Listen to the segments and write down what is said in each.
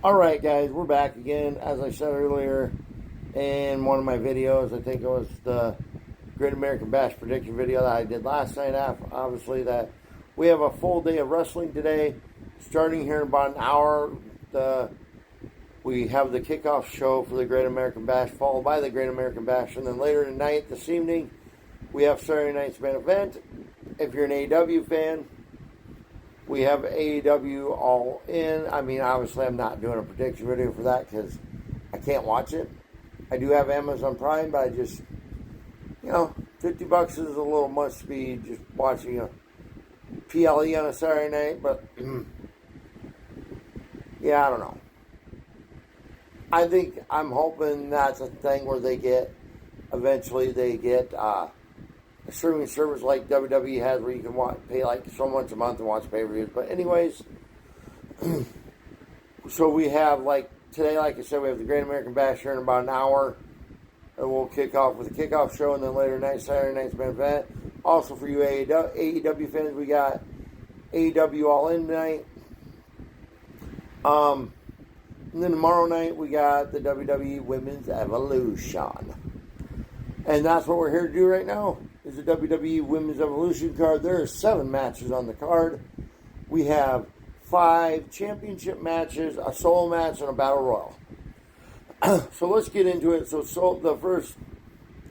All right, guys, we're back again. As I said earlier in one of my videos, I think it was the Great American Bash prediction video that I did last night. Obviously, that we have a full day of wrestling today, starting here in about an hour. We have the kickoff show for the Great American Bash, followed by the Great American Bash, and then later tonight, this evening, we have Saturday night's main event. If you're an AEW fan, we have AEW All In. I mean, obviously, I'm not doing a prediction video for that because I can't watch it. I do have Amazon Prime, but I just, $50 is a little much to be just watching a PLE on a Saturday night. But, yeah, I don't know. I'm hoping that's a thing where eventually they get a streaming service like WWE has where you can pay like so much a month and watch pay-per-views. But anyways, so we have today, like I said, we have the Great American Bash here in about an hour. And we'll kick off with a kickoff show, and then later tonight, Saturday night's main event. Also for you AEW fans, we got AEW All In tonight. And then tomorrow night, we got the WWE Women's Evolution. And that's what we're here to do right now, is the WWE Women's Evolution card. There are 7 matches on the card. We have 5 championship matches, a solo match, and a battle royal. So let's get into it. So the first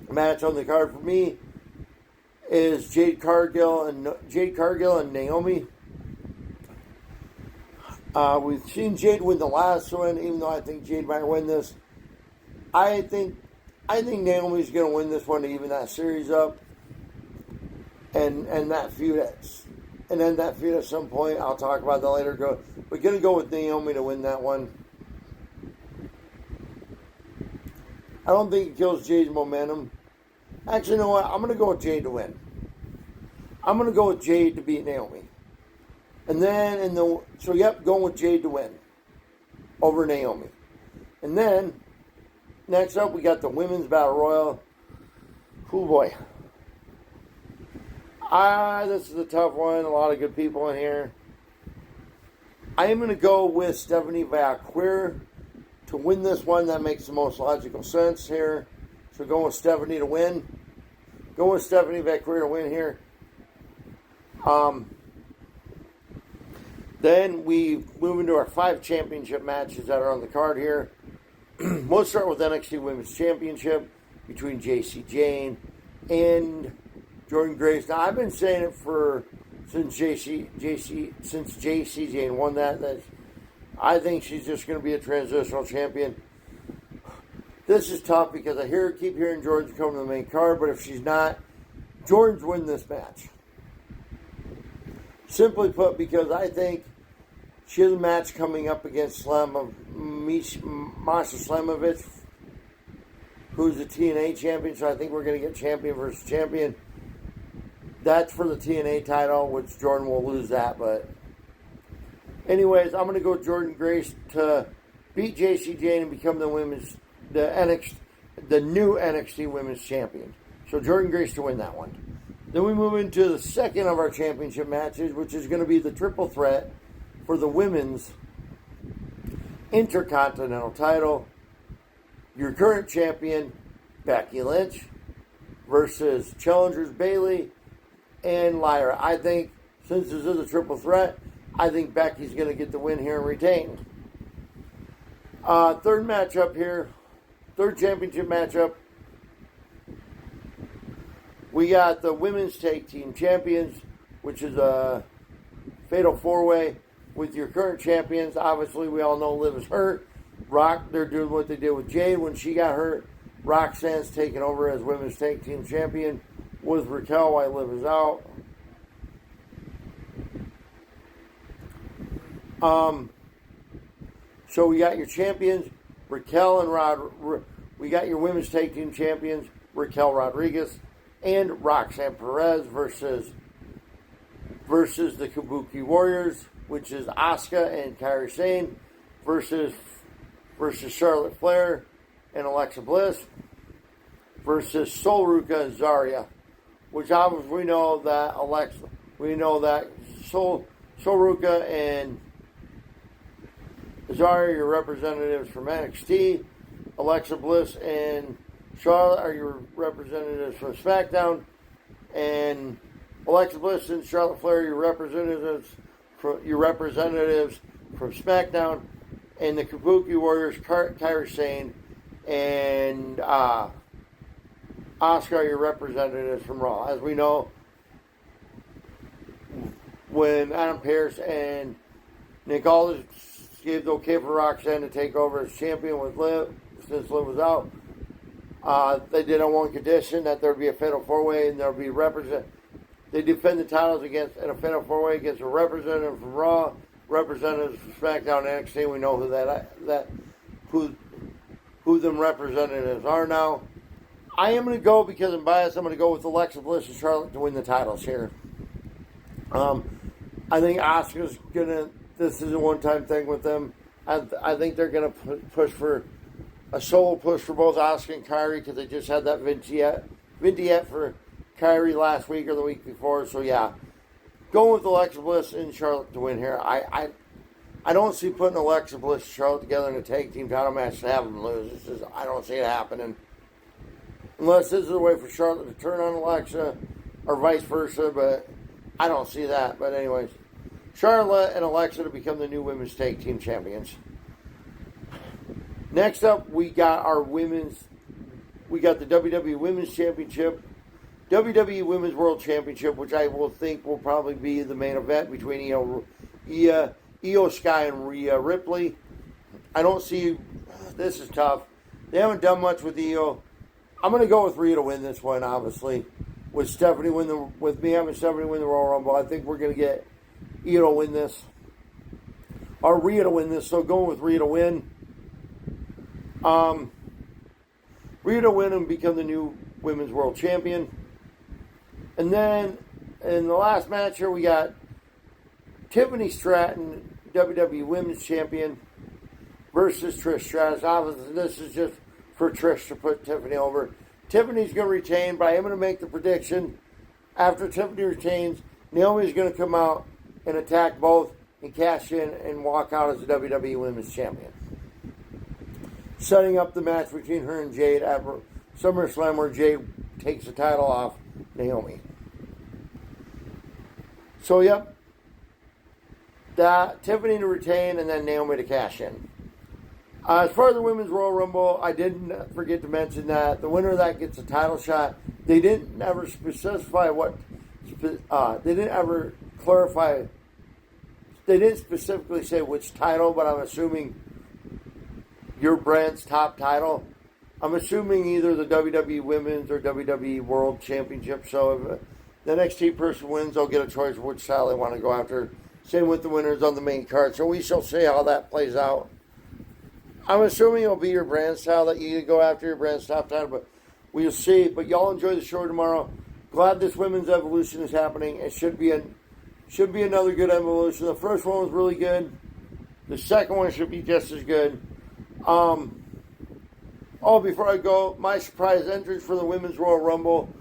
match on the card for me is Jade Cargill and Naomi. We've seen Jade win the last one, even though I think Jade might win this. I think Naomi's going to win this one to even that series up, and that feud at some point. I'll talk about that later. We're going to go with Naomi to win that one. I don't think it kills Jade's momentum. Actually, you know what? I'm going to go with Jade to win. I'm going to go with Jade to beat Naomi. And then, going with Jade to win over Naomi. And then, next up, we got the Women's Battle Royal. Oh, boy. This is a tough one. A lot of good people in here. I am going to go with Stephanie Vacquer to win this one. That makes the most logical sense here. So going with Stephanie to win. Go with Stephanie Vacquer to win here. Then we move into our 5 championship matches that are on the card here. We'll start with NXT Women's Championship between Jacy Jayne and Jordynne Grace. Now, I've been saying it since Jacy Jayne won that I think she's just going to be a transitional champion. This is tough because I keep hearing Jordynne's coming to the main card, but if she's not, Jordynne's win this match. Simply put, because I think she has a match coming up against Masha Slamovich, who's the TNA champion. So I think we're going to get champion versus champion. That's for the TNA title, which Jordynne will lose that. But anyways, I'm going to go with Jordynne Grace to beat Jacy Jayne and become the new NXT Women's Champion. So Jordynne Grace to win that one. Then we move into the second of our championship matches, which is going to be the triple threat for the Women's Intercontinental title. Your current champion, Becky Lynch, versus challengers Bayley and Lyra. I think, since this is a triple threat, I think Becky's going to get the win here and retain. Third matchup here, third championship matchup. We got the Women's Tag Team Champions, which is a fatal 4-way with your current champions. Obviously, we all know Liv is hurt. They're doing what they did with Jade when she got hurt. Roxanne's taking over as Women's Tag Team Champion with Raquel while Liv is out. So we got your champions, Raquel and we got your Women's Tag Team Champions, Raquel Rodriguez and Roxanne Perez versus the Kabuki Warriors, which is Asuka and Kairi Sane versus Charlotte Flair and Alexa Bliss versus Sol Ruca and Zarya, which obviously we know that Sol Ruca and Cesaro are your representatives from NXT. Alexa Bliss and Charlotte are your representatives from SmackDown. And Alexa Bliss and Charlotte Flair are your representatives from SmackDown. And the Kabuki Warriors, Kairi Sane and Asuka are your representatives from Raw. As we know, when Adam Pearce and Nick Aldis gave the okay for Roxanne to take over as champion with Liv, since Liv was out, they did on one condition, that there would be a fatal four-way and there would be they defend the titles against in a fatal four-way against a representative from Raw, representatives from SmackDown and NXT. We know who them representatives are now. I am going to go, because I'm biased, I'm going to go with Alexa Bliss and Charlotte to win the titles here. I think Asuka's going to, this is a one-time thing with them. I think they're going to push for a solo push for both Asuka and Kairi, because they just had that vignette for Kairi last week or the week before. So yeah, going with Alexa Bliss and Charlotte to win here. I don't see putting Alexa Bliss and Charlotte together in a tag team title match to have them lose. I don't see it happening. Unless this is a way for Charlotte to turn on Alexa, or vice versa, but I don't see that. But anyways, Charlotte and Alexa to become the new women's tag team champions. Next up, we got the WWE Women's Championship, WWE Women's World Championship, which I will think will probably be the main event between Io Sky and Rhea Ripley. I don't see, this is tough. They haven't done much with Io. I'm going to go with Rhea to win this one, obviously. With me having Stephanie win the Royal Rumble, I think we're going to get Io to win this. Or Rhea to win this, so going with Rhea to win. Rhea to win and become the new Women's World Champion. And then, in the last match here, we got Tiffany Stratton, WWE Women's Champion, versus Trish Stratus. Obviously, this is just for Trish to put Tiffany over. Tiffany's going to retain, but I am going to make the prediction. After Tiffany retains, Naomi's going to come out and attack both and cash in and walk out as the WWE Women's Champion. Setting up the match between her and Jade at SummerSlam, where Jade takes the title off Naomi. So, yep. Tiffany to retain and then Naomi to cash in. As far as the Women's Royal Rumble, I didn't forget to mention that the winner of that gets a title shot. They didn't ever specify they didn't ever clarify, they didn't specifically say which title, but I'm assuming your brand's top title. I'm assuming either the WWE Women's or WWE World Championship. So if the NXT person wins, they'll get a choice of which title they want to go after. Same with the winners on the main card. So we shall see how that plays out. I'm assuming it'll be your brand style that you go after, your brand's top title, but we'll see. But y'all enjoy the show tomorrow. Glad this women's evolution is happening. It should be another good evolution. The first one was really good. The second one should be just as good. Before I go, my surprise entrance for the Women's Royal Rumble,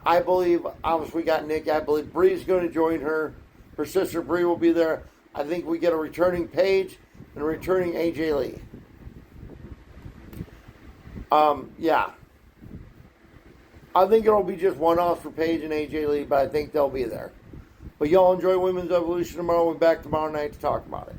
I believe, obviously we got Nikki. I believe Brie's going to join her. Her sister Brie will be there. I think we get a returning Paige and a returning AJ Lee. Yeah. I think it'll be just one-offs for Paige and AJ Lee, but I think they'll be there. But y'all enjoy Women's Evolution tomorrow. We'll be back tomorrow night to talk about it.